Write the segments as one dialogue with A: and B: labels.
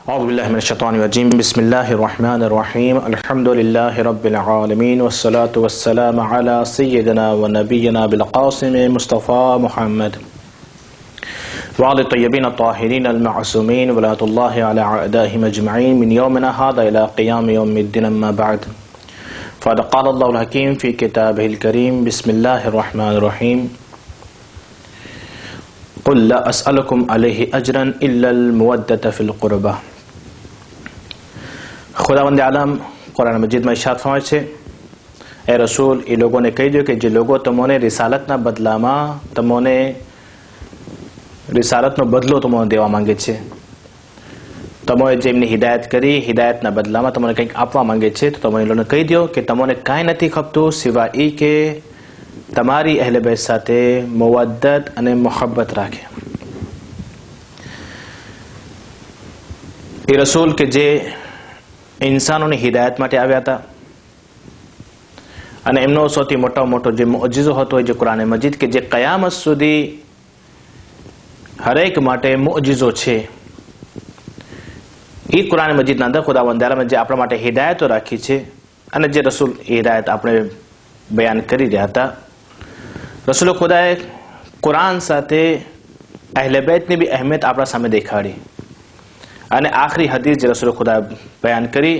A: أعوذ بالله من الشيطان الرجيم بسم الله الرحمن الرحيم الحمد لله رب العالمين والصلاة والسلام على سيدنا ونبينا بالقاسم مصطفى محمد وعلى الطيبين الطاهرين المعصومين ولاة الله على أعدائهم أجمعين من يومنا هذا إلى قيام يوم الدين أما بعد فقد قال الله الحكيم في كتابه الكريم بسم الله الرحمن الرحيم قل لا أسألكم عليه أجرا إلا المودة في القربة. खुदावंद आलम कुरान मजीद में इरशाद फरमाए छे, ए रसूल ए लोगों ने कही दियो कि जे लोगो तमोने रिसालतना बदलामा तमोने रिसालतनो बदलो तमोने देवा मांगे छे, तमोए जेमनी हिदायत करी हिदायतना बदलामा तमोने कंईक आपवा मांगे छे, तो तमोने लोगोने कही दियो कि तमोने कांई नथी खपतुं सिवाय ई के तमारी अहले बैत साथे मवद्दत अने मोहब्बत राखे। ए रसूल के जे इंसानों हिदायत माटे आव्या हता अने एमनो सौथी मोटो जे मुअजिज़ो हतो जे कुरान मजीद के जे कयामत सुधी हरेक माटे मुअजिज़ो छे। ई कुरान मजीदना अंदर खुदावंद आलमे जे आपणा माटे हिदायतो राखी छे अने जे रसूल हिदायत आपणे बयान करी रह्या हता, रसूल खुदाए कुरान साथे अहले बैतनी भी अहमियत आपणा सामे देखाड़ी अने आखिरी हदीस जे रसूल खुदा बयान करी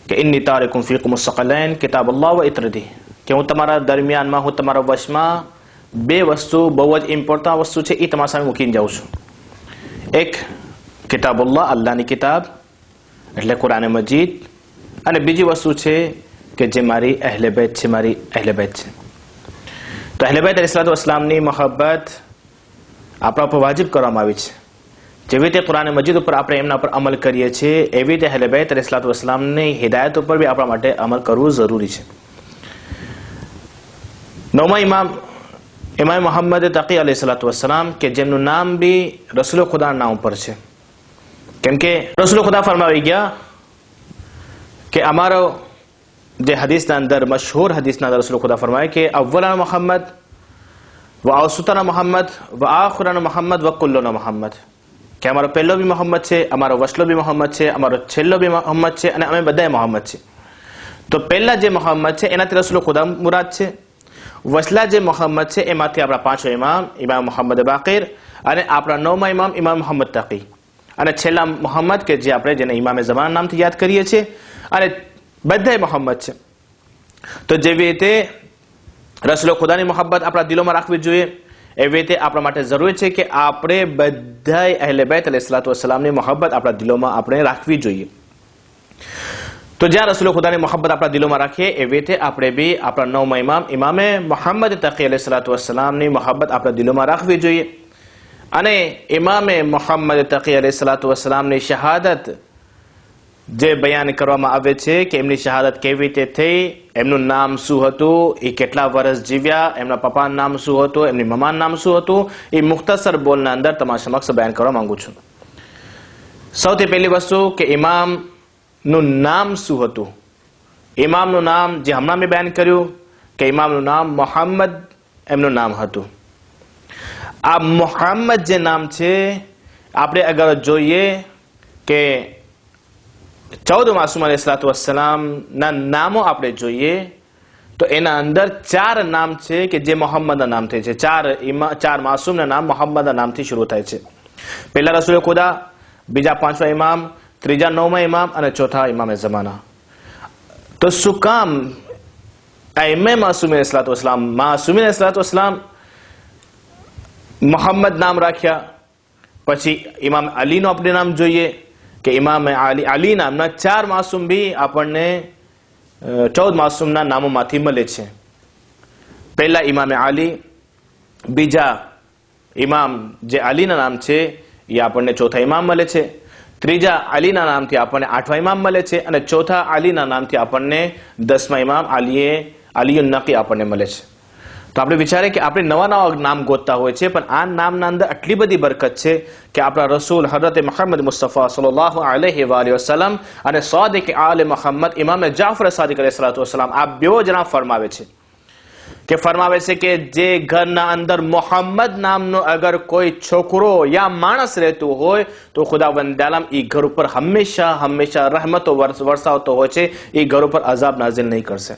A: कि इन्नी तारिकुम फीकुम मुस्तक़लैन किताब अल्लाह व इत्रदी, कि हूँ तमारा दरमियान में हूँ तमारा वश में बे वस्तु बहु ज इम्पोर्टન્ટ वस्तु है, ई तमारा सामे मूकीने जाऊँ छुं। एक किताब अल्लाह अल्लाहनी किताब एटले कुरान मजीद, अने बीजी वस्तु है कि जे मारी अहले बैत छे, मारी अहले बैत छे। तो अहले बैत अलैहिस्सलामनी मोहब्बत आपणा पर वाजिब करवामां आवी छे। जेवी रीते कुरान मजीद पर आपणे एमना पर अमल करीए छीए एवी रीते अहले बैत अलैहिस्सलामनी हिदायत पर भी आपणा माटे अमल करवू जरूरी छे। नौमा इमाम मोहम्मद तकी अलैहिस्सलाम के जेमनुं नाम भी रसूल खुदा नाम पर छे, केम के रसूल खुदा फरमावी गया कि अमारो जे हदीसना अंदर मशहूर हदीसना अंदर रसूल खुदा फरमाए कि अव्वलना मोहम्मद व औसतना मोहम्मद व आखिरना मोहम्मद व कुल्लुना मोहम्मद, कि अमारो पहलो भी मोहम्मद छे, अमारो वसलो भी मोहम्मद छे, अमारो छेल्लो भी मोहम्मद छे अने अमे बधाय मोहम्मद छे। तो पहला जे मोहम्मद छे एनाथी रसूल खुदा मुराद छे, वसला जे मोहम्मद छे एमांथी आपणा पांचमो इमाम मोहम्मद बाकिर अने आपणा नवमा इमाम मोहम्मद तकी अने छेल्ला मोहम्मद के जे आपणे जेने इमाम ज़मान नामथी याद करीए छीए अने बधाय मोहम्मद छे। तो जेवी रीते रसूल खुदानी मोहब्बत आपणा दिलोमां राखवी जोईए एवी रीते आपणा माटे जरूरी छे कि आपणे बधाय अहले बैत अलैहिस्सलामनी मोहब्बत आपणा दिलोमां आपणे राखवी जोईए। तो ज्यां रसूल खुदानी मोहब्बत आपणा दिलोमां राखीए एवी रीते आपणे बी आपणा नवमा इमाम मोहम्मद तकी अलैहिस्सलामनी मोहब्बत आपणा दिलोमां राखवी जोईए। अने इमाम मोहम्मद तकी अलैहिस्सलामनी शहादत जे बयान करवामां आवे छे कि एमनी शहादत केवी रीते थई, एमनुं नाम शुं हतुं, ए केटला वर्ष जीव्या, एमना पप्पानुं नाम शुं हतुं, एमनी मम्मानुं नाम शुं हतुं, ए मुख्तसर बोलना अंदर तमारा समक्ष बयान करवा मांगु छुं। सौथी पहली वस्तु कि इमामनुं नाम शुं हतुं। इमामनुं नाम जे हमणां में बयान कर्युं कि इमामनुं नाम मोहम्मद एमनुं नाम हतुं। आ मोहम्मद जे नाम छे आपणे अगर जोईए कि 14 मासूम अलैहिस्सलाम ना नामो आपणे जोईए तो एना अंदर 4 नाम छे कि जे मोहम्मद ना नाम थे छे। 4 मासूम ना नाम मोहम्मद ना नाम थी शुरू थाय छे। पहला रसूल खुदा, बीजा 5मा इमाम, त्रीजा 9मा इमाम अने चौथा इमाम ज़माना। तो शुं काम अइम्मे मासूमीन अलैहिस्सलाम मोहम्मद नाम राख्या, पछी इमाम अली नो आपणे नाम जोईए कि इमाम अली नामना 4 मासूम भी आपने 14 मासूमना नामोमांथी मळे छे। पहला इमाम अली, बीजा इमाम जे अलीना नाम छे ए आपने चौथा इमाम मळे छे, त्रीजा अलीना नामथी आपने 8मा इमाम मळे छे अने चौथा अलीना नामथी आपने 10मा इमाम अलीयुन नकी आपने मळे छे। तो આપણે વિચારે કે આપણે નવા નામ ગોતતા હોય છે, પણ આ નામના અંદર આટલી બધી બરકત છે કે આપણા રસૂલ હઝરત મુહમ્મદ મુસ્તફા સલ્લલ્લાહુ અલૈહિ વસલ્લમ અને સાદિક આલે મુહમ્મદ ઇમામ જાફર સાદિક अलैहिस्सलाम આ બેઓ જણા ફરમાવે છે કે ફરમાવે છે કે જે ઘરના અંદર મોહમ્મદ નામનો અગર કોઈ છોકરો યા માણસ રહેતું હોય તો ખુદાવંદ આલમ એ ઘર ઉપર હંમેશા હંમેશા રહેમતો વરસાવતો હોય છે, એ ઘર ઉપર અઝાબ નાઝિલ નહીં કરશે.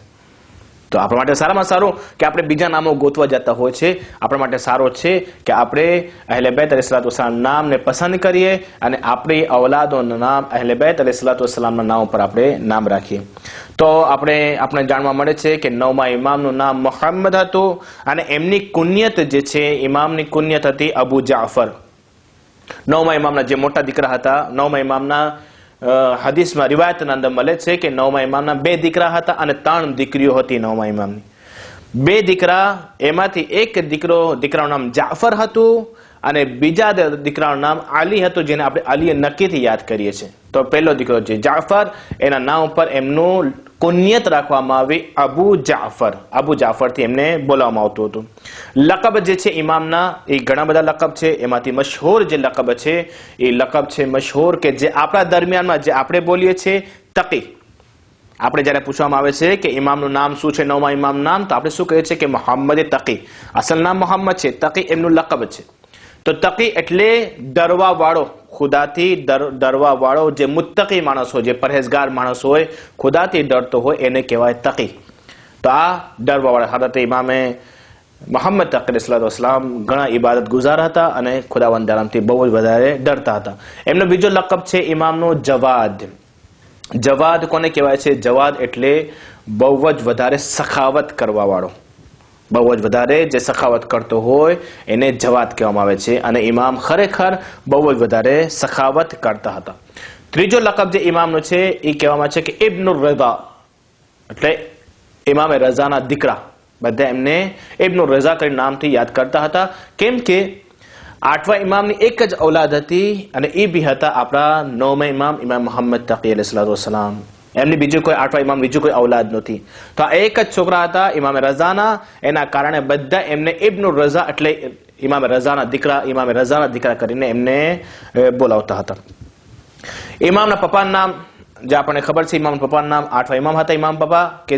A: તો આપણા માટે સારામાં સારું કે આપણે બીજા નામો ગોતવા જતા હોય છે, આપણા માટે સારો છે કે આપણે અહેલે બેત અલૈહિસ્સલાતુ વસ્સલામ નામને પસંદ કરીએ અને આપણી ઔલાદોનું નામ અહેલે બેત અલૈહિસ્સલાતુ વસ્સલામના નામ ઉપર આપણે નામ રાખીએ. તો આપણે જાણવા મળે છે કે 9મા ઇમામનું નામ મુહમ્મદ હતું અને એમની કુન્યત જે છે, ઇમામની કુન્યત હતી અબુ જાફર. 9મા ઇમામના જે મોટા દીકરા હતા, 9મા ઇમામના હદીસમાં રિવાયતના અંદર મળે છે કે 9મા ઇમામના 2 દીકરા હતા અને 3 દીકરીઓ હતી. 9મા ઇમામની 2 દીકરા, એમાંથી એક દીકરાનું નામ જાફર હતું અને બીજા દીકરાનું નામ અલી હતું, જેને આપણે અલી નકીથી યાદ કરીએ છીએ. તો પહેલો દીકરો છે જાફર, એના નામ ઉપર એમનું કુન્યત રાખવામાં આવી અબુ જાફર. અબુ જાફરથી એમને બોલાવવામાં આવતું હતું. લકબ જે છે ઇમામના, એ ઘણા બધા લકબ છે, એમાંથી મશહૂર જે લકબ છે એ લકબ છે મશહૂર કે જે આપણા દરમિયાનમાં જે આપણે બોલીએ છીએ તકી. આપણે જયારે પૂછવામાં આવે છે કે ઇમામનું નામ શું છે, 9મા ઇમામનું નામ, તો આપણે શું કહીએ છીએ કે મોહમ્મદ તકી. અસલ નામ મોહમ્મદ છે, તકી એમનું લકબ છે. તો તકી એટલે ડરવા વાળો, ખુદાથી ડરવા વાળો, જે મુત્તકી માણસ હોય, જે પરહેજગાર માણસ હોય, ખુદાથી ડરતો હોય, એને કહેવાય તકી. તો આ ડરવા વાળા હઝરત ઇમામે મોહમ્મદ તકી અલૈહિસ્સલાતુ વસ્સલામ ઘણા ઇબાદત ગુજાર હતા અને ખુદાવંદ આલમથી બહુ જ વધારે ડરતા હતા. એમનો બીજો લકબ છે ઇમામનો જવાદ. જવાદ કોને કહેવાય છે? જવાદ એટલે બહુ જ વધારે સખાવત કરવા વાળો, બહુ જ વધારે જે સખાવત કરતો હોય એને જવાદ કહેવામાં આવે છે. અને ઇમામ ખરેખર બહુ જ વધારે સખાવત કરતા હતા. ત્રીજો લકબ જે ઇમામનો છે એ કહેવામાં છે કે ઇબ્નુર રઝા, એટલે ઇમામે રઝાના દીકરા. બધા એમને ઇબ્નુર રઝા કરીને નામથી યાદ કરતા હતા, કેમ કે 8મા ઇમામની એક જ ઔલાદ હતી અને એ બી હતા આપણા 9મા ઇમામ, ઇમામ મુહમ્મદ તકી અલૈહિસ્સલાતુ વસ્સલામ. એમની બીજું કોઈ 8મા ઇમામ બીજું કોઈ ઔલાદ નહોતી. તો આ એક જ છોકરા હતા ઇમામે રઝાના, એના કારણે બધા એમને ઇબ્નુર રઝા એટલે ઇમામે રઝાના દીકરા કરીને એમને બોલાવતા હતા. ઇમામના પપ્પાનું નામ જે આપણને ખબર છે, ઇમામના પપ્પાનું નામ 8મા ઇમામ હતા, ઇમામ પપ્પા, કે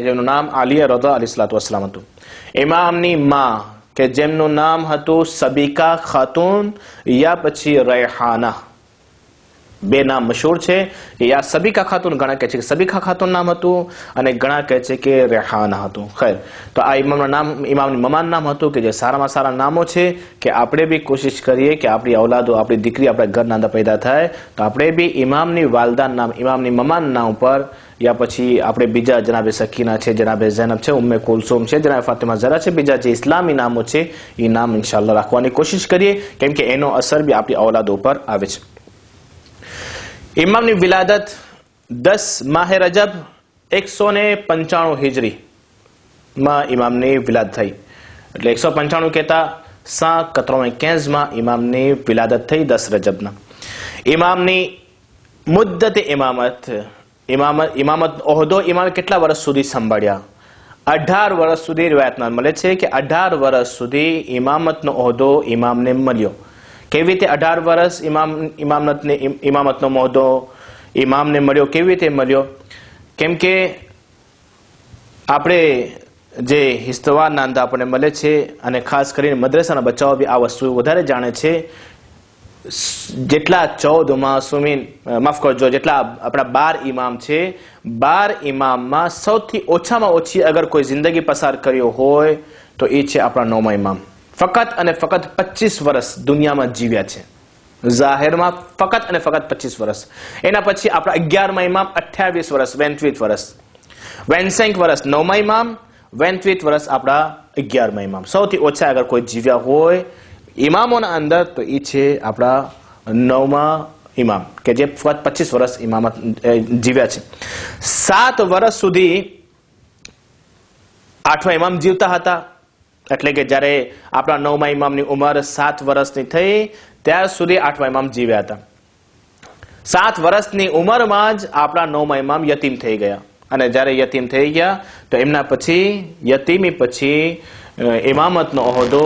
A: જેનું નામ આલિયા રઝા અલૈહિસ્સલાતુ વસ્સલામ હતું. ઇમામની માં કે જેમનું નામ હતું સબીકા ખાતુન યા પછી રેહાના. 2 નામ મશહૂર છે. યા સબીકા ખાતુન, ઘણા કહે છે કે સબીકા ખાતુન નામ હતું અને ઘણા કહે છે કે રેહાના હતું. ખૈર, તો આ ઇમામનું નામ, ઇમામની મમાનું નામ હતું, કે જે સારામાં સારા નામો છે કે આપણે બી કોશિશ કરીએ કે આપણી ઔલાદો, આપણી દીકરી આપણા ઘરના અંદર પેદા થાય તો આપણે બી ઇમામની વાલદાનું નામ, ઇમામની મમાનું નામ ઉપર, યા પછી આપણે બીજા જનાબે સકીના છે, જનાબે ઝૈનબ છે, ઉમ્મે કુલસુમ છે, જનાબે ફાતિમા ઝરા છે, બીજા જે ઇસ્લામી નામો છે એ નામ ઇન્શાઅલ્લાહ રાખવાની કોશિશ કરીએ, કેમ કે એનો અસર બી આપણી ઔલાદો ઉપર આવે છે. ઇમામની વિલાદત 10 માહે રજબ 195 હિજરી માં ઇમામની વિલાદત થઈ. એટલે 195 કહેતા 195 માં ઇમામની વિલાદત થઈ 10 રજબના. ઇમામની મુદ્દત ઇમામત ઓહદો ઇમામે કેટલા વર્ષ સુધી સંભાળ્યા? 18 વર્ષ સુધી રિવાયતમાં મળે છે કે 18 વર્ષ સુધી ઇમામતનો ઓહદો ઇમામને મળ્યો. કેવી રીતે 18 વર્ષ ઇમામતનો ઓહદો ઇમામને મળ્યો? કેવી રીતે મળ્યો? કેમ કે આપણે જે હિસ્તવારના અંદર આપણને મળે છે અને ખાસ કરીને મદ્રસાના બચ્ચાઓ બી આ વસ્તુ વધારે જાણે છે. જેટલા 14 માસૂમીન, માફ કરજો, જેટલા આપણા 12 ઇમામ છે, 12 ઇમામમાં સૌથી ઓછામાં ઓછી અગર કોઈ જિંદગી પસાર કર્યો હોય તો એ છે આપણા 9મા ઇમામ. ફકત અને ફકત 25 વર્ષ દુનિયામાં જીવ્યા છે, જાહેરમાં ફકત અને ફકત 25 વર્ષ. એના પછી આપણા 11મા ઇમામ 28 વર્ષ, 28 વર્ષ, 25 વર્ષ 9મા ઇમામ, 28 વર્ષ આપણા 11મા ઇમામ. સૌથી ઓછા અગર કોઈ જીવ્યા હોય ઇમામોના અંદર તો એ છે આપણા 9મા ઇમામ, કે જે ફક્ત 25 વર્ષ ઇમામત જીવ્યા છે. 7 વર્ષ સુધી 8મા ઇમામ જીવતા હતા. એટલે કે જ્યારે આપણા 9મા ઇમામની ઉંમર 7 વર્ષની થઈ ત્યાર સુધી 8મા ઇમામ જીવ્યા હતા. 7 વર્ષની ઉંમરમાં જ આપણા 9મા ઇમામ યતીમ થઈ ગયા. અને જ્યારે યતીમ થઈ ગયા તો એમના પછી યતીમી પછી ઇમામતનો ઓહદો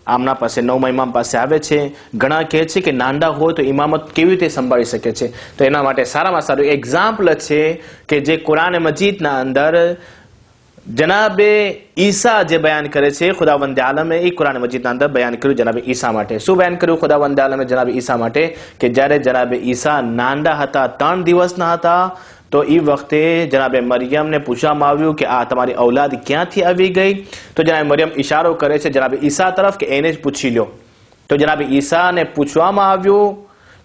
A: આમના પાસે 9મા ઇમામ પાસે આવે છે. ઘણા કહે છે કે નાંદા હોય તો ઇમામત કેવી રીતે સંભાળી શકે છે? તો એના માટે સારામાં સારું એક્ઝામ્પલ છે કે જે કુરાન મજીદના અંદર જનાબે ઈસા જે બયાન કરે છે ખુદાવંદ આલમે એ કુરાન મજીદના અંદર બયાન કર્યું જનાબે ઈસા માટે. શું બયાન કર્યું ખુદાવંદ આલમે જનાબે ઈસા માટે? કે જ્યારે જનાબે ઈસા નાના હતા, 3 દિવસના હતા, તો એ વખતે જનાબે મરિયમને પૂછવામાં આવ્યું કે આ તમારી ઔલાદ ક્યાંથી આવી ગઈ? તો જનાબે મરિયમ ઇશારો કરે છે જનાબે ઈસા તરફ કે એને જ પૂછી લો. તો જનાબે ઈસાને પૂછવામાં આવ્યું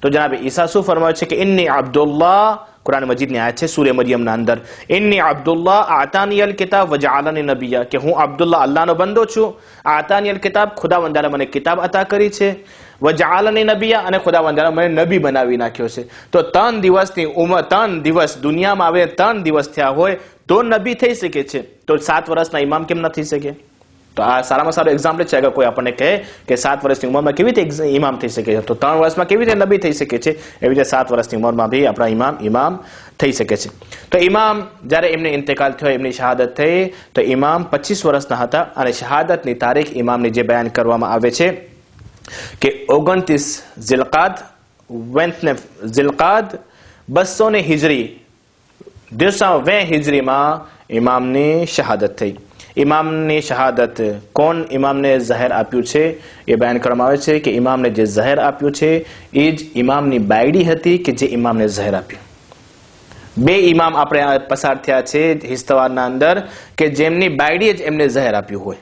A: તો જનાબે ઈસા શું ફરમાવે છે કે ઇન્ની અબ્દુલ્લાહ, कुरान मजीद ने आयत है सूर्य मरियम ना अंदर, इन्नी अब्दुल्लाह आतानी अल किताब वजअलनी नबिया, के हूँ अब्दुल्लाह अल्लाह नो बंदो छू, आतानी अल किताब खुदावंदाले મને કિતાબ અતા કરી છે, વજઅલની નબિયા અને ખુદાવંદાલે મને નબી બનાવી નાખ્યો છે. તો 3 દિવસની ઉંમર, 3 દિવસ દુનિયામાં આવે, 3 દિવસ થયા હોય તો નબી થઈ શકે છે. તો 7 વર્ષના ઇમામ કેમ ન થઈ શકે? તો આ સારામાં સારો એક્ઝામ્પલ છે. અગર કોઈ આપણને કહે કે 7 વર્ષની ઉંમરમાં કેવી રીતે ઇમામ થઈ શકે છે, તો 3 વર્ષમાં કેવી રીતે નબી થઈ શકે છે, એવી રીતે 7 વર્ષની ઉંમરમાં બી આપણા ઇમામ થઈ શકે છે. તો ઇમામ જ્યારે એમને ઇન્તકાલ થયો, એમની શહાદત થઈ, તો ઇમામ 25 વર્ષના હતા અને શહાદતની તારીખ ઇમામની જે બયાન કરવામાં આવે છે કે 29 ઝિલકાદ 200 હિજરી 220 હિજરીમાં ઇમામની શહાદત થઈ. ઇમામની શહાદત કોણ ઇમામને ઝહેર આપ્યું છે એ બયાન કરવામાં આવે છે કે ઇમામને જે ઝહેર આપ્યું છે એ જ ઇમામની બાયડી હતી કે જે ઇમામને ઝહેર આપ્યું. 2 ઇમામ આપણે પસાર થયા છે હિસ્તવારના અંદર કે જેમની બાયડીએ જ એમને ઝહેર આપ્યું હોય.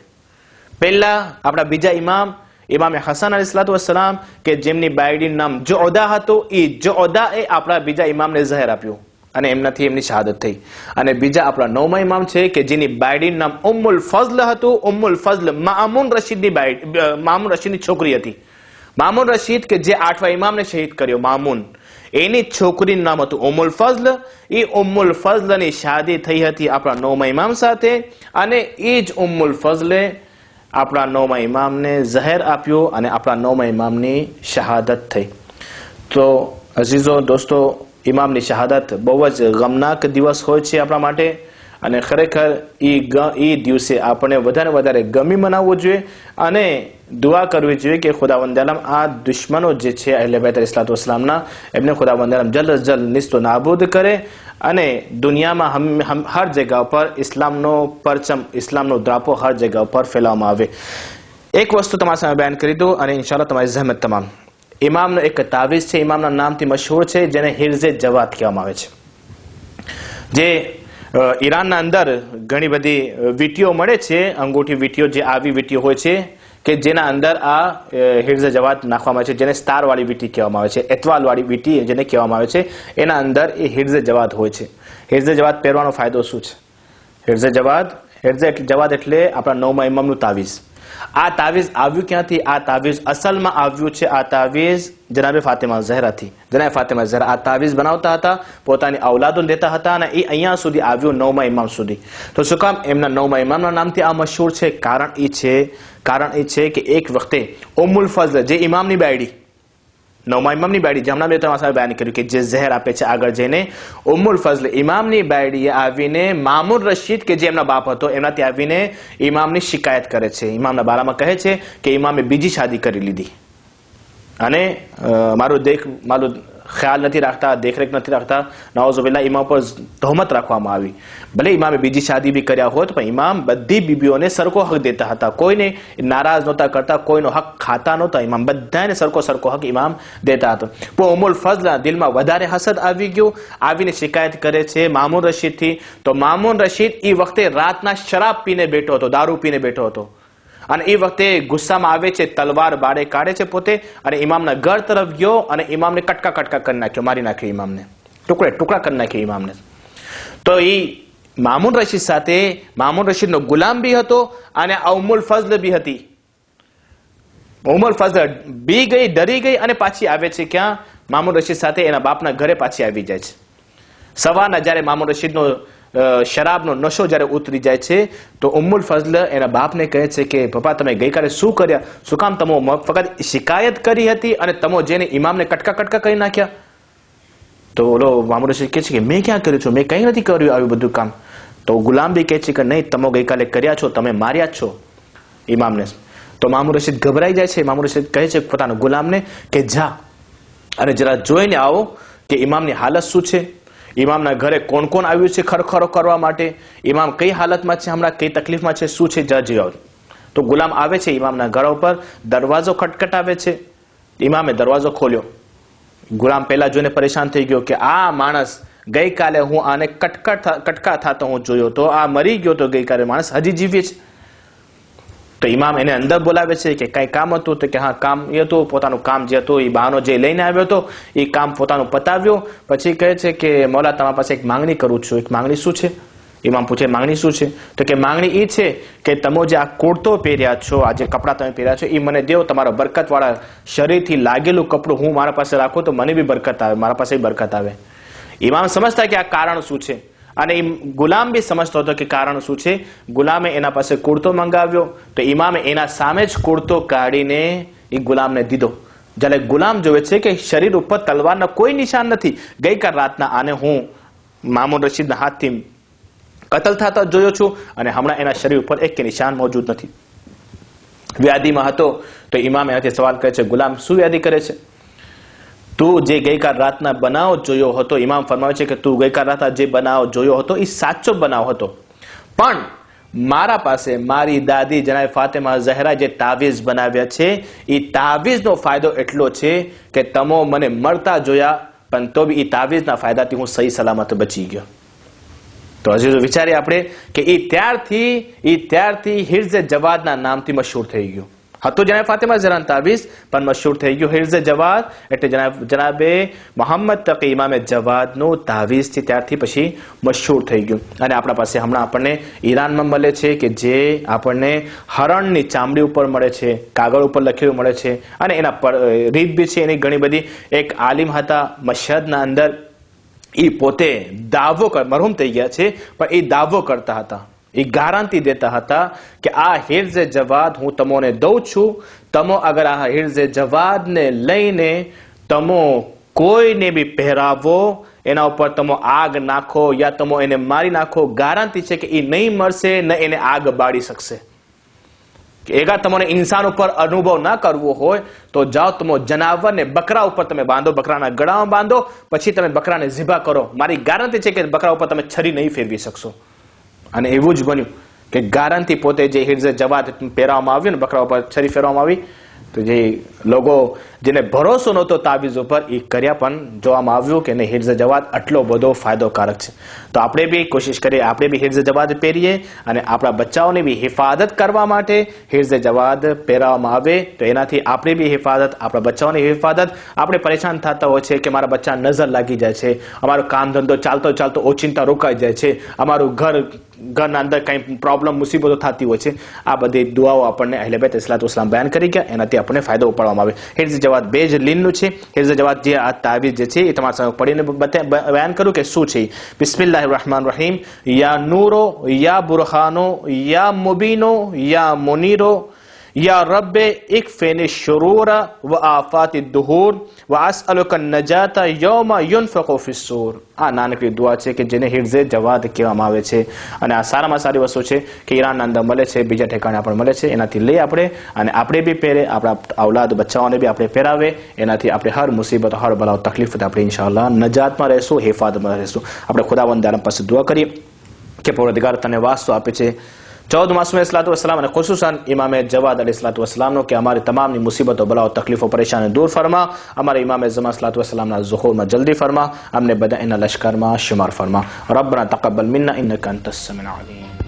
A: પહેલા આપણા બીજા ઇમામ ઇમામે હસન અલૈહિસ્સલામ કે જેમની બાયડીનું નામ જોદા હતું, એ જોદાએ આપણા બીજા ઇમામને ઝહેર આપ્યું અને એમનાથી એમની શહાદત થઈ. અને બીજા આપણા 9મા ઇમામ છે કે જેની બાયડીનું નામ ઉમ્મુલ ફઝલ હતું. ઉમ્મુલ ફઝલ મામૂન રશીદની છોકરી હતી. મામૂન રશીદ કે જે 8મા ઇમામને શહીદ કર્યો, મામૂન, એની છોકરીનું નામ હતું ઉમ્મુલ ફઝલ. એ ઉમ્મુલ ફઝલની શાદી થઈ હતી આપણા 9મા ઇમામ સાથે અને એ જ ઉમ્મુલ ફઝલે આપણા 9મા ઇમામને ઝહેર આપ્યો અને આપણા 9મા ઇમામની શહાદત થઈ. તો અઝીઝો દોસ્તો, ઇમામની શહાદત બહુ જ ગમનાક દિવસ હોય છે આપણા માટે અને ખરેખર એ દિવસે આપણે વધારે ગમી મનાવવું જોઈએ અને દુઆ કરવી જોઈએ કે ખુદાવંદ આલમ આ દુશ્મનો જે છે અહલે બેત અલૈહિસ્સલામના, એમને ખુદાવંદ આલમ જલ્દ અઝ જલ્દ નિસ્તો નાબૂદ કરે અને દુનિયામાં હર જગ્યા પર ઇસ્લામનો પરચમ, ઇસ્લામનો દ્રાપો હર જગ્યા પર ફેલાવવામાં આવે. એક વસ્તુ તમારા સામે બયાન કરી દઉં અને ઇન્શાઅલ્લાહ તમારી જહેમત તમામ. ઇમામનો એક તાવીઝ છે, ઇમામના નામથી મશહૂર છે, જેને હિર્ઝે જવાદ કહેવામાં આવે છે. જે ઈરાનના અંદર ઘણી બધી વીંટીઓ મળે છે, અંગૂઠી વીંટીઓ, જે આવી વીંટીઓ હોય છે કે જેના અંદર આ હિર્ઝે જવાદ નાખવામાં આવે છે, જેને સ્ટારવાળી વીંટી કહેવામાં આવે છે, એતવાલવાળી વીંટી જેને કહેવામાં આવે છે, એના અંદર એ હિર્ઝે જવાદ હોય છે. હિર્ઝે જવાદ પહેરવાનો ફાયદો શું છે? હિર્ઝે જવાદ એટલે આપણા 9મા ઇમામનું તાવીઝ. આ તાવીઝ આવ્યું ક્યાંથી? આ તાવીઝ અસલમાં આવ્યું છે, આ તાવીઝ જનાબે ફાતિમા ઝહરાથી. જનાબે ફાતિમા ઝહરા આ તાવીઝ બનાવતા હતા, પોતાની ઔલાદોને દેતા હતા અને એ અહીંયા સુધી આવ્યું 9મા ઇમામ સુધી. તો શું કામ એમના 9મા ઇમામના નામથી આ મશહૂર છે? કારણ એ છે કે એક વખતે ઉમ્મુલ ફઝલ, જે ઇમામની બાયડી, 9મા ઇમામની બાયડી, જે હમણાં મેં તમારા સામે બયાન કર્યું કે જે ઝહેર આપે છે આગળ જઈને, ઉમ્મુલ ફઝલ ઇમામની બાયડીએ આવીને મામૂન રશીદ કે જે એમના બાપ હતો એમનાથી આવીને ઇમામની શિકાયત કરે છે. ઇમામના બારામાં કહે છે કે ઇમામે બીજી શાદી કરી લીધી અને મારું ખ્યાલ નથી રાખતા, દેખરેખ નથી રાખતા, નાઉઝુબિલ્લાહ ઇમામ પર તહોમત રાખવામાં આવી. ભલે ઇમામે બીજી શાદી બી કર્યા હોત પણ ઇમામ બધી બીબીઓને સરખો હક દેતા હતા, કોઈને નારાજ નહોતા કરતા, કોઈનો હક ખાતા નહોતા. ઇમામ બધાને સરખો હક ઇમામ દેતા હતા. પણ ઉમ્મુલ ફઝલના દિલમાં વધારે હસદ આવી ગયું, આવીને શિકાયત કરે છે મામૂન રશીદથી. તો મામૂન રશીદ એ વખતે રાતના શરાબ પીને બેઠો હતો, દારૂ પીને બેઠો હતો અને એ વખતે ગુસ્સામાં આવે છે, તલવાર બાળે કાઢે છે પોતે અને ઇમામના ઘર તરફ ગયો અને ઇમામને કટકા કરી નાખ્યો, મારી નાખ્યો ઇમામને, ટુકડા કરી નાખ્યો ઇમામને. તો એ મામૂન રશીદ સાથે મામૂન રશીદનો ગુલામ બી હતો અને ઉમ્મુલ ફઝલ બી હતી. ઉમ્મુલ ફઝલ બી ગઈ, ડરી ગઈ અને પાછી આવે છે ક્યાં? મામૂન રશીદ સાથે એના બાપના ઘરે પાછી આવી જાય છે. સવારના જ્યારે મામૂન રશીદનો શરાબનો નશો જ્યારે ઉતરી જાય છે તો ઉમ્મુલ ફઝલ એના બાપને કહે છે કે પપ્પા તમે ગઈકાલે શું કર્યા? શું કામ તમે ફક્ત શિકાયત કરી હતી અને તમે જેને ઇમામને કટકા કરી નાખ્યા? તો ઓલો મામૂન રશીદ કહે છે કે મેં ક્યાં કર્યું છું, મેં કંઈ નથી કર્યું આવ્યું બધું કામ. તો ગુલામ બી કહે છે કે નહીં, તમે ગઈકાલે કર્યા છો, તમે માર્યા છો ઇમામને. તો મામૂન રશીદ ગભરાઈ જાય છે. મામૂન રશીદ કહે છે પોતાના ગુલામને કે જા અને જરા જોઈને આવો કે ઇમામની હાલત શું છે. ઇમામના ઘરે કોણ કોણ આવ્યું છે ખરખરો કરવા માટે, ઇમામ કઈ હાલતમાં છે, હમણાં કઈ તકલીફમાં છે, શું છે, જજો. તો ગુલામ આવે છે ઇમામના ઘર ઉપર, દરવાજો ખટખટાવે છે. ઇમામે દરવાજો ખોલ્યો. ગુલામ પહેલા જોઈને પરેશાન થઈ ગયો કે આ માણસ ગઈકાલે હું આને કટકા થતો હું જોયો તો, આ મરી ગયો તો ગઈકાલે, માણસ હજી જીવે છે. તો ઇમામ એને અંદર બોલાવે છે કે કઈ કામ હતું? તો કે હા કામ એ હતું, પોતાનું કામ જે હતું એ બહાનો જે લઈને આવ્યો હતો એ કામ પોતાનું પતાવ્યો. પછી કહે છે કે મૌલા તમારા પાસે એક માંગણી કરું છું. એક માંગણી શું છે? ઇમામ પૂછે માંગણી શું છે? તો કે માંગણી એ છે કે તમે જે આ કુર્તો પહેર્યા છો, આ જે કપડાં તમે પહેર્યા છો એ મને દેવો. તમારા બરકતવાળા શરીરથી લાગેલું કપડું હું મારા પાસે રાખું તો મને બી બરકત આવે, મારા પાસે બરકત આવે. ઇમામ સમજતા કે આ કારણ શું છે, અને ગુલામ બી સમજતો હતો કે કારણ શું છે. ગુલામે એના પાસે કુર્તો મંગાવ્યો તો ઇમામે એના સામે જ કુર્તો કાઢીને એ ગુલામને દીધો. જ્યારે ગુલામ જોવે છે કે શરીર ઉપર તલવારના કોઈ નિશાન નથી, ગઈકાલ રાતના આને હું મામૂન રશીદના હાથથી કતલ થતા જોયો છું અને હમણાં એના શરીર ઉપર એક નિશાન મોજૂદ નથી. વ્યાધિમાં હતો. તો ઇમામ એનાથી સવાલ કરે છે, ગુલામ શું વ્યાધિ કરે છે? તું જે ગઈકાલ રાતના બનાવ જોયો હતો, ઇમામ ફરમાવે છે કે તું ગઈકાલ રાતના જે બનાવ જોયો હતો એ સાચો બનાવ હતો, પણ મારા પાસે મારી દાદી જનાબ ફાતિમા ઝહરા જે તાવીઝ બનાવ્યા છે એ તાવીઝનો ફાયદો એટલો છે કે તમો મને મળતા જોયા, પણ તો બી એ તાવીઝના ફાયદાથી હું સહી સલામત બચી ગયો. તો હજી વિચારીએ આપણે કે એ ત્યારથી હિર્ઝે જવાદના નામથી મશહૂર થઈ ગયું. હતું જનાબ ફાતિમા ઝહરાનું તાવીઝ, પણ મશહૂર થઈ ગયું હિર્ઝે જવાદ, એટલે જનાબે મોહમ્મદ તકી ઇમામે જવાદનું તાવીઝથી ત્યારથી પછી મશહૂર થઈ ગયું. અને આપણા પાસે હમણાં આપણને ઈરાનમાં મળે છે કે જે આપણને હરણની ચામડી ઉપર મળે છે, કાગળ ઉપર લખેલું મળે છે, અને એના પર રીત બી છે એની ઘણી બધી. એક આલિમ હતા મશહદના અંદર, એ પોતે દાવો મરહૂમ થઈ ગયા છે, પણ એ દાવો કરતા હતા, એ ગારંટી દેતા હતા કે આ હિર્ઝે જવાદ હું તમોને દઉં છું, તમો અગર આ હિર્ઝે જવાદને લઈને તમો કોઈને બી પહેરાવો, એના ઉપર તમો આગ નાખો યા તમો એને મારી નાખો, ગારંટી છે કે એ નહીં મળશે, ન એને આગ બાળી શકશે. એગા તમને ઇન્સાન ઉપર અનુભવ ના કરવો હોય તો જાઓ તમો જનાવરને બકરા ઉપર તમે બાંધો, બકરાના ગળામાં બાંધો, પછી તમે બકરાને ઝિબા કરો. મારી ગારંટી છે કે બકરા ઉપર તમે છરી નહીં ફેરવી શકશો. અને એવું જ બન્યું કે ગારંટી પોતે જે હિર્ઝે જવાદ પહેરવામાં આવ્યું ને, બકરા ઉપર છરી ફેરવામાં આવી, તો જે લોકો જેને ભરોસો નહોતો તાવીઝ ઉપર એ કર્યા, પણ જોવામાં આવ્યું કે નહીં હિર્ઝે જવાદ આટલો બધો ફાયદોકારક છે. તો આપણે બી કોશિશ કરીએ, આપણે બી હિર્ઝે જવાદ પહેરીએ અને આપણા બચ્ચાઓની બી હિફાજત કરવા માટે હિર્ઝે જવાદ પહેરાવવામાં આવે, તો એનાથી આપણે બી હિફાજત, આપણા બચ્ચાઓની હિફાજત. આપણે પરેશાન થતા હોય છે કે મારા બચ્ચા નજર લાગી જાય છે, અમારો કામ ધંધો ચાલતો ચાલતો ઓચિંતા રોકાઈ જાય છે, અમારું ઘરના અંદર કંઈ પ્રોબ્લેમ મુસીબતો થતી હોય છે. આ બધી દુઆઓ આપણને અહલે બેત ઇસ્લાતુ ઇસ્લામ બયાન કરી ગયા, એનાથી આપણને ફાયદો ઉપાડવામાં આવે. હિર્ઝે જવાદ બે જ લીનનું છે. હિર્ઝે જવાદ જે આ તાવીઝ જે છે એ તમારા સામે પડીને બયાન કરું કે શું છે. બિસ્મિલ્લાહિર रहमान रहीम या नूरो या बुरहानो या मुबीनो या मुनीरो या रब्बे इकफिनी शुरूर व आफात दुहूर व असअलुका नजाता यौमा युनफक़ु फिस्सूर. આ નાનકડી દુઆ છે કે જેને હિર્ઝે જવાદ કહેવામાં આવે છે, અને આ સારામાં સારી વસ્તુ છે કે ઈરાનના અંદર મળે છે, બીજા ઠેકાણે પણ મળે છે. એનાથી લઈ આપણે અને આપણે બી પહેરે, આપણા અવલાદ બચ્ચાઓને બી આપણે પહેરાવે, એનાથી આપણે હર મુસીબત, હર બલાઓ, તકલીફથી આપણે ઇન્શાઅલ્લાહ નજાતમાં રહેશું, હિફાજતમાં રહેશું. આપણે ખુદાવંદ આલમ પાસે દુઆ કરીએ કે પરવરદિગાર તને વાસ્તો આપે છે 14 માસૂમ अलैहिस्सलाम અને ખુसूसन इमाम जवाद अलैहिस्सलाम કે અમારી તમામની મુસીબતો, બલાઓ, તકલીફો, પરેશાની દૂર ફરમા. અમારા ઇમામ ઝમાન अलैहिस्सलाम ના ઝુહૂરમાં જલ્દી ફરમા. અમને બધા એના લશ્કરમાં શુમાર ફરમા. રબ્બના તકબ્બલ મિન્ના ઇન્નકા અંતસ સમીઉલ અલીમ.